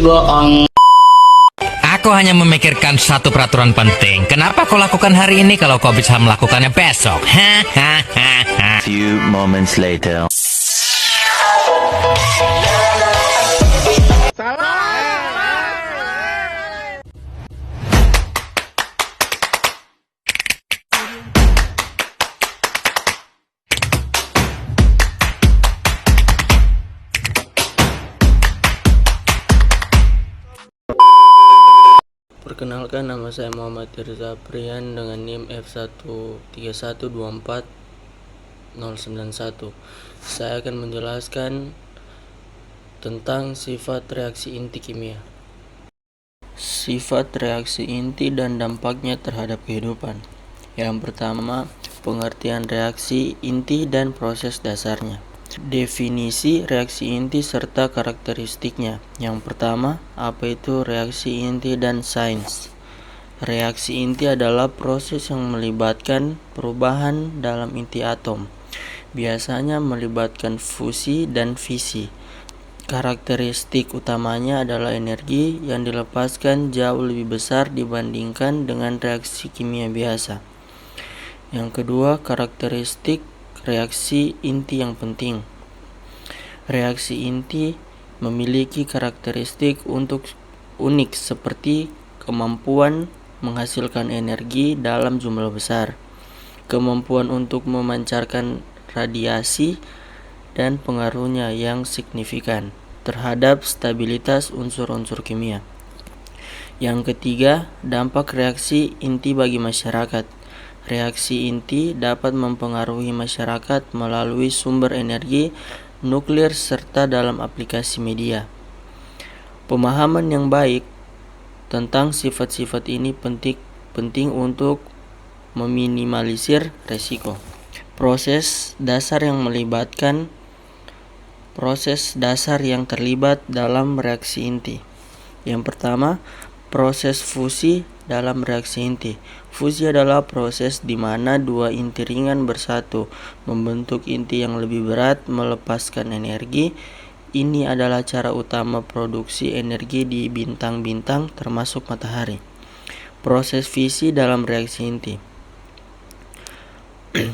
Aku hanya memikirkan satu peraturan penting. Kenapa kau lakukan hari ini kalau kau bisa melakukannya besok? Few moments later. Perkenalkan, nama saya Muhammad Tirza Prihan dengan NIM F13124091. Saya akan menjelaskan tentang sifat reaksi inti kimia. Sifat reaksi inti dan dampaknya terhadap kehidupan. Yang pertama, pengertian reaksi inti dan proses dasarnya. Definisi reaksi inti serta karakteristiknya. Yang pertama, apa itu reaksi inti dan sains? Reaksi inti adalah proses yang melibatkan perubahan dalam inti atom. Biasanya melibatkan fusi dan fisi. Karakteristik utamanya adalah energi yang dilepaskan jauh lebih besar dibandingkan dengan reaksi kimia biasa. Yang kedua, karakteristik reaksi inti yang penting. Reaksi inti memiliki karakteristik unik seperti kemampuan menghasilkan energi dalam jumlah besar, kemampuan untuk memancarkan radiasi, dan pengaruhnya yang signifikan terhadap stabilitas unsur-unsur kimia. Yang ketiga, dampak reaksi inti bagi masyarakat. Reaksi inti dapat mempengaruhi masyarakat melalui sumber energi nuklir serta dalam aplikasi media. Pemahaman yang baik tentang sifat-sifat ini penting untuk meminimalisir resiko. Proses dasar yang terlibat dalam reaksi inti. Yang pertama, proses fusi dalam reaksi inti. Fusi adalah proses di mana dua inti ringan bersatu membentuk inti yang lebih berat melepaskan energi. Ini adalah cara utama produksi energi di bintang-bintang termasuk matahari. Proses fisi dalam reaksi inti.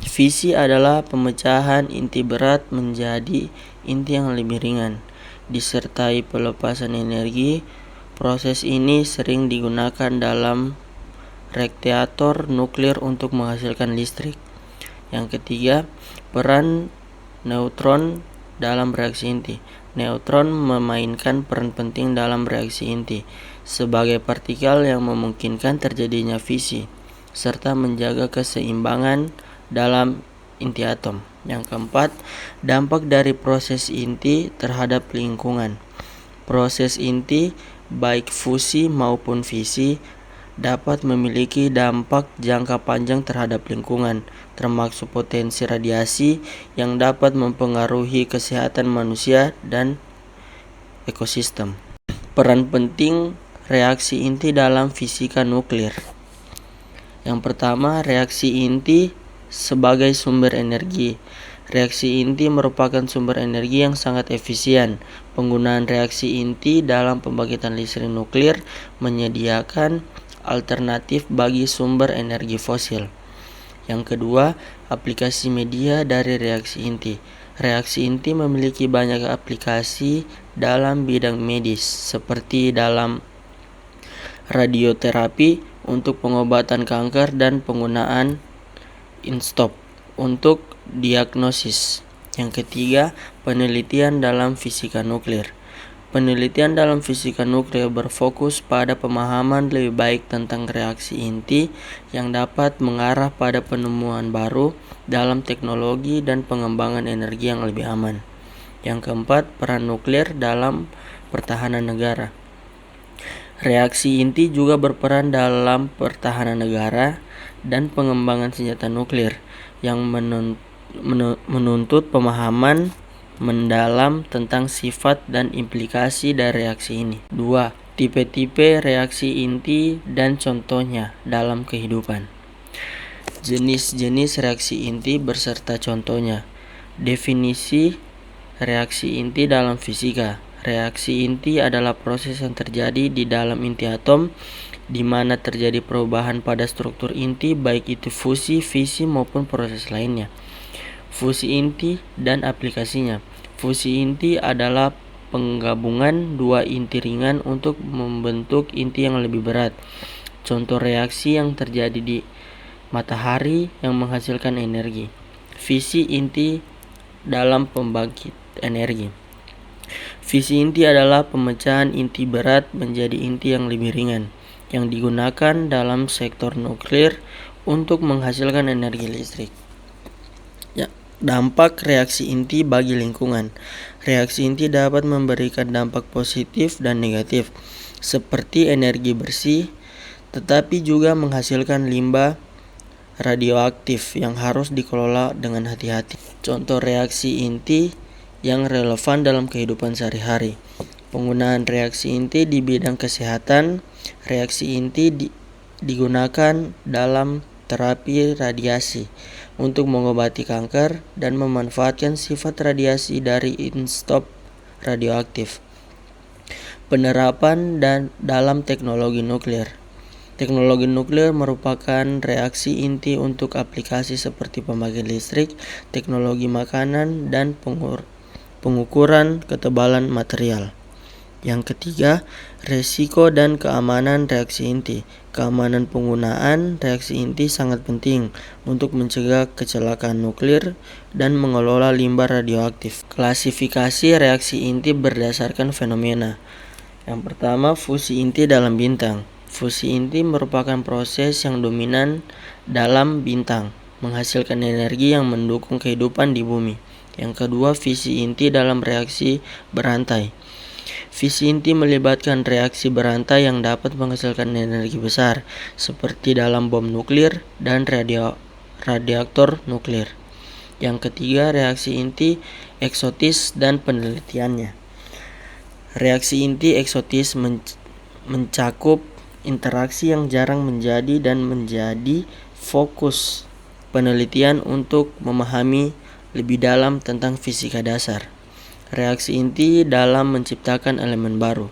Fisi adalah pemecahan inti berat menjadi inti yang lebih ringan, disertai pelepasan energi. Proses ini sering digunakan dalam reaktor nuklir untuk menghasilkan listrik. Yang ketiga, peran neutron dalam reaksi inti. Neutron memainkan peran penting dalam reaksi inti sebagai partikel yang memungkinkan terjadinya fisi serta menjaga keseimbangan dalam inti atom. Yang keempat, dampak dari proses inti terhadap lingkungan. Proses inti, baik fusi maupun fisi, dapat memiliki dampak jangka panjang terhadap lingkungan, termasuk potensi radiasi yang dapat mempengaruhi kesehatan manusia dan ekosistem. Peran penting reaksi inti dalam fisika nuklir. Yang pertama, reaksi inti sebagai sumber energi. Reaksi inti merupakan sumber energi yang sangat efisien. Penggunaan reaksi inti dalam pembangkitan listrik nuklir menyediakan alternatif bagi sumber energi fosil. Yang kedua, aplikasi media dari reaksi inti. Reaksi inti memiliki banyak aplikasi dalam bidang medis, seperti dalam radioterapi untuk pengobatan kanker dan penggunaan isotop untuk diagnosis. Yang ketiga, penelitian dalam fisika nuklir. Penelitian dalam fisika nuklir berfokus pada pemahaman lebih baik tentang reaksi inti yang dapat mengarah pada penemuan baru dalam teknologi dan pengembangan energi yang lebih aman. Yang keempat, peran nuklir dalam pertahanan negara. Reaksi inti juga berperan dalam pertahanan negara dan pengembangan senjata nuklir yang menuntut pemahaman mendalam tentang sifat dan implikasi dari reaksi ini. 2. Tipe-tipe reaksi inti dan contohnya dalam kehidupan. Jenis-jenis reaksi inti beserta contohnya. Definisi reaksi inti dalam fisika. Reaksi inti adalah proses yang terjadi di dalam inti atom, di mana terjadi perubahan pada struktur inti, baik itu fusi, fisi, maupun proses lainnya. Fusi inti dan aplikasinya. Fusi inti adalah penggabungan dua inti ringan untuk membentuk inti yang lebih berat. Contoh reaksi yang terjadi di matahari yang menghasilkan energi. Fisi inti dalam pembangkit energi. Fisi inti adalah pemecahan inti berat menjadi inti yang lebih ringan, yang digunakan dalam sektor nuklir untuk menghasilkan energi listrik. Ya, dampak reaksi inti bagi lingkungan. Reaksi inti dapat memberikan dampak positif dan negatif, seperti energi bersih, tetapi juga menghasilkan limbah radioaktif yang harus dikelola dengan hati-hati. Contoh reaksi inti yang relevan dalam kehidupan sehari-hari. Penggunaan reaksi inti di bidang kesehatan. Reaksi inti digunakan dalam terapi radiasi untuk mengobati kanker dan memanfaatkan sifat radiasi dari isotop radioaktif. Penerapan dalam teknologi nuklir. Teknologi nuklir merupakan reaksi inti untuk aplikasi seperti pembangkit listrik, teknologi makanan, dan pengukuran ketebalan material. Yang ketiga, resiko dan keamanan reaksi inti. Keamanan penggunaan reaksi inti sangat penting untuk mencegah kecelakaan nuklir dan mengelola limbah radioaktif. Klasifikasi reaksi inti berdasarkan fenomena. Yang pertama, fusi inti dalam bintang. Fusi inti merupakan proses yang dominan dalam bintang, menghasilkan energi yang mendukung kehidupan di bumi. Yang kedua, fisi inti dalam reaksi berantai. Fisi inti melibatkan reaksi berantai yang dapat menghasilkan energi besar, seperti dalam bom nuklir dan reaktor nuklir. Yang ketiga, reaksi inti eksotis dan penelitiannya. Reaksi inti eksotis mencakup interaksi yang jarang menjadi fokus penelitian untuk memahami lebih dalam tentang fisika dasar. Reaksi inti dalam menciptakan elemen baru.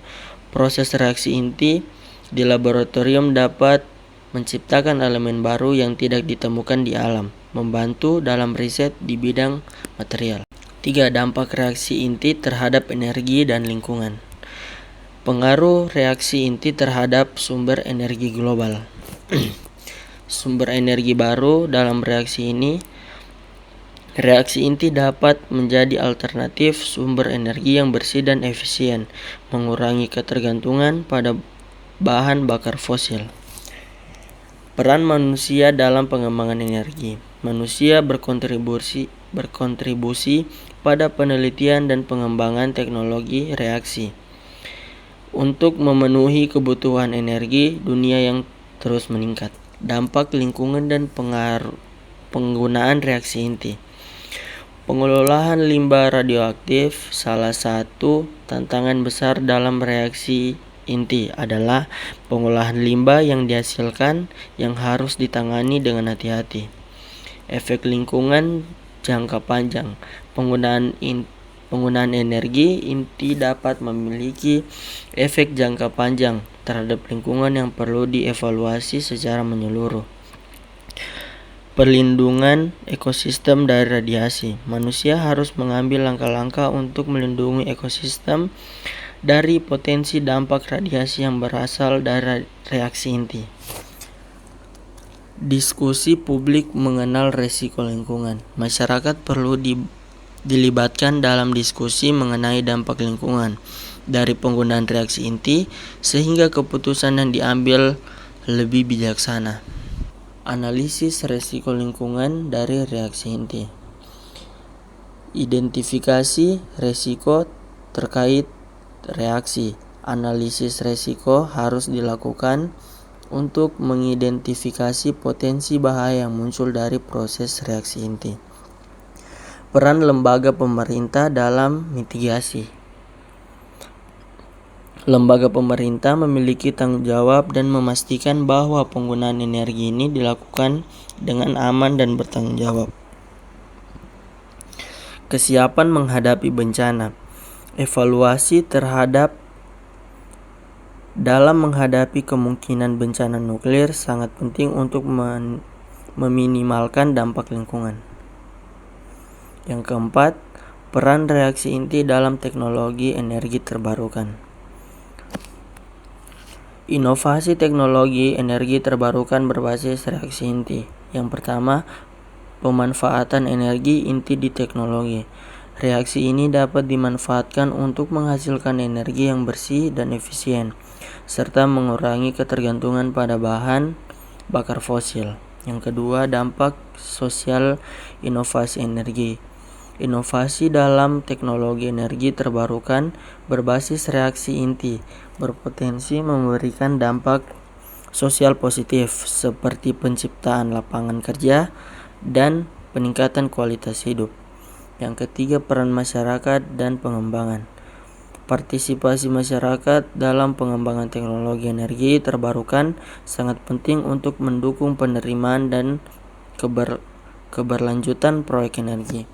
Proses reaksi inti di laboratorium dapat menciptakan elemen baru yang tidak ditemukan di alam, membantu dalam riset di bidang material. 3. Dampak reaksi inti terhadap energi dan lingkungan. Pengaruh reaksi inti terhadap sumber energi global. Sumber energi baru dalam reaksi ini. Reaksi inti dapat menjadi alternatif sumber energi yang bersih dan efisien, mengurangi ketergantungan pada bahan bakar fosil. Peran manusia dalam pengembangan energi. Manusia berkontribusi pada penelitian dan pengembangan teknologi reaksi untuk memenuhi kebutuhan energi dunia yang terus meningkat. Dampak lingkungan dan penggunaan reaksi inti. Pengelolaan limbah radioaktif. Salah satu tantangan besar dalam reaksi inti adalah pengolahan limbah yang dihasilkan yang harus ditangani dengan hati-hati. Efek lingkungan jangka panjang. Penggunaan energi inti dapat memiliki efek jangka panjang terhadap lingkungan yang perlu dievaluasi secara menyeluruh. Perlindungan ekosistem dari radiasi. Manusia harus mengambil langkah-langkah untuk melindungi ekosistem dari potensi dampak radiasi yang berasal dari reaksi inti. Diskusi publik mengenal risiko lingkungan. Masyarakat perlu dilibatkan dalam diskusi mengenai dampak lingkungan dari penggunaan reaksi inti sehingga keputusan yang diambil lebih bijaksana. Analisis risiko lingkungan dari reaksi inti. Identifikasi risiko terkait reaksi. Analisis risiko harus dilakukan untuk mengidentifikasi potensi bahaya yang muncul dari proses reaksi inti. Peran lembaga pemerintah dalam mitigasi. Lembaga pemerintah memiliki tanggung jawab dan memastikan bahwa penggunaan energi ini dilakukan dengan aman dan bertanggung jawab. Kesiapan menghadapi bencana. Evaluasi terhadap dalam menghadapi kemungkinan bencana nuklir sangat penting untuk meminimalkan dampak lingkungan. Yang keempat, peran reaksi inti dalam teknologi energi terbarukan. Inovasi teknologi energi terbarukan berbasis reaksi inti. Yang pertama, pemanfaatan energi inti di teknologi. Reaksi ini dapat dimanfaatkan untuk menghasilkan energi yang bersih dan efisien, serta mengurangi ketergantungan pada bahan bakar fosil. Yang kedua, dampak sosial inovasi energi. Inovasi dalam teknologi energi terbarukan berbasis reaksi inti berpotensi memberikan dampak sosial positif seperti penciptaan lapangan kerja dan peningkatan kualitas hidup. Yang ketiga, peran masyarakat dan pengembangan. Partisipasi masyarakat dalam pengembangan teknologi energi terbarukan sangat penting untuk mendukung penerimaan dan keberlanjutan proyek energi.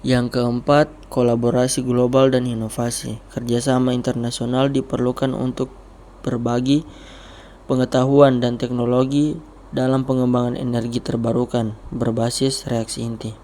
Yang keempat, kolaborasi global dan inovasi. Kerjasama internasional diperlukan untuk berbagi pengetahuan dan teknologi dalam pengembangan energi terbarukan berbasis reaksi inti.